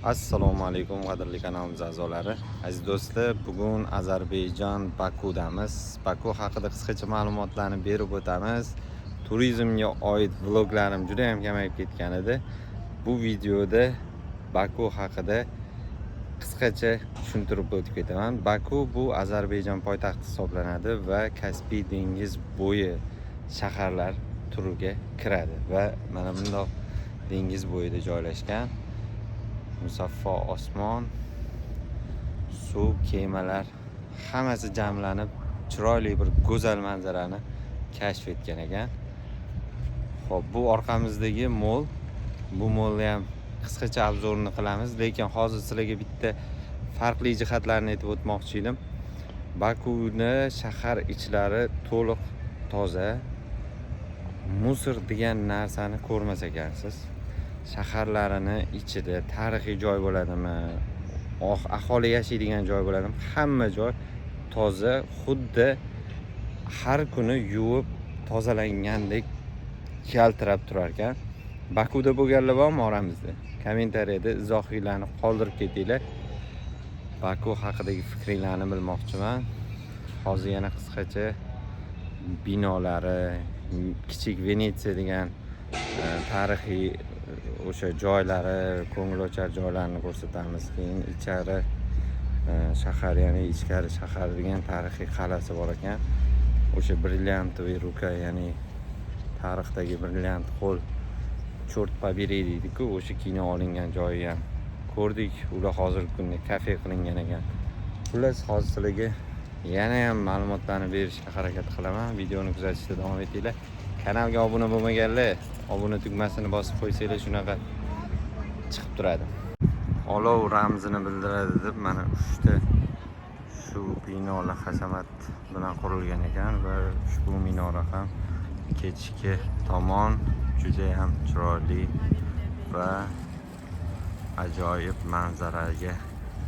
Assalomu alaykum qadrli kanalimiz a'zolari. Aziz do'stlar, bugun Ozarbayjon Bakudamiz. Baku haqida qisqacha ma'lumotlarni berib o'tamiz. Turizmga oid vloglarim juda ham kamayib ketgan edi. Bu videoda Baku haqida qisqacha tushuntirib o'tib ketaman. Baku bu Ozarbayjon poytaxti hisoblanadi va Kaspiy dengiz bo'yi shaharlar turiga kiradi va mana bundoq dengiz bo'yida joylashgan. Musaffo osmon, suv, kemalar hammasi jamlanib chiroyli bir go'zal manzarani kashf etgan ekan. Xo'p, bu orqamizdagi mol, bu molni ham qisqacha obzorini qilamiz, lekin hozir sizlarga bitta farqli jihatlarni aytib o'tmoqchi edim. Bakuni shahar ichlari to'liq toza, musor degan narsani ko'rmas ekansiz. Shaharlarini ichida tarixiy joy bo'ladimi, aholi yashaydigan joy bo'ladimi, hamma joy toza, xuddi har kuni yuvib tozalangandek yaltirab turar ekan. Bakuda bo'lganlar bormi oramizda? Kommentariyada izohinglarni qoldirib ketinglar. Baku haqidagi fikringlarni bilmoqchiman. Hozir yana qisqacha binolari, kichik Venetsiya degan tarixiy o'sha joylari, ko'ngilochar joylarni ko'rsatamiz. Keyin ichari shahar, ya'ni ichkari shahar degan tarixiy qal'asi bor ekan. O'sha brilliantoviy ruka, ya'ni tarixdagi brilliant qo'l, cho'rt poberiy deydi-ku, o'sha kino olingan joyi ham ko'rdik. Ular hozirgi kunda kafe qilingan ekan. Xullas, hozir sizlarga yana ham ma'lumotlarni berishga harakat qilaman. Videoni kuzatishda davom etinglar. Kanalga obuna bo'lmaganlar obuna tugmasini bosib qo'ysanglar shunaqa chiqib turadi. Olov ramzini bildiradi deb mana 3 ta shu binolar hashamat bilan qurilgan ekan va ushbu minora ham kechki tomon juda ham chiroyli va ajoyib manzaraga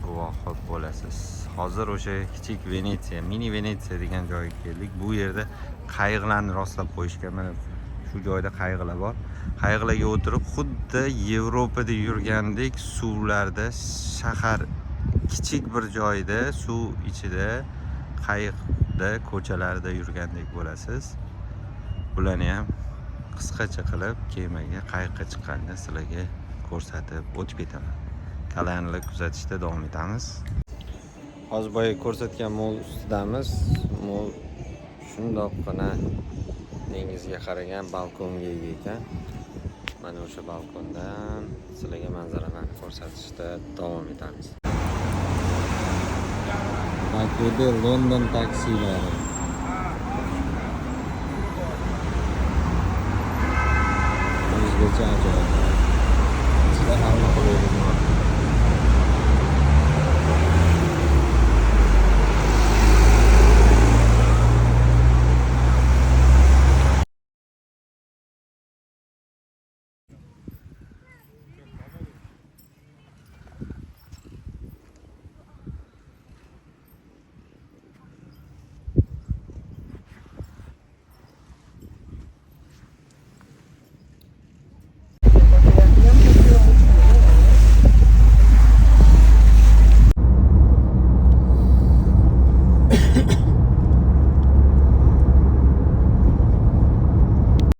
guvoh bo'lasiz. Hozir o'sha kichik Venetsiya, mini Venetsiya degan joyga keldik. Bu yerda qayiqlarni rostlab qo'yishgan. Mana shu joyda qayiqlar bor. Qayiqlarga o'tirib xuddi Yevropada yurgandek suvlarda, shahar kichik bir joyda, suv ichida, qayiqda, ko'chalarda yurgandek bo'lasiz. Bularni ham qisqacha qilib kemaga, qayiqqa chiqqanda sizlarga ko'rsatib o'tib ketaman. Kanalni kuzatishda davom etamiz. Hozir boya ko'rsatgan mol ustidamiz. Mol shundoqqina dengizga qaragan balkonga ega ekan. Mana o'sha balkondan sizlarga manzaralarni ko'rsatishda davom etamiz. Bakuda London taksilari. O'zgacha ajoyib. Sizlar hamma qo'yadi.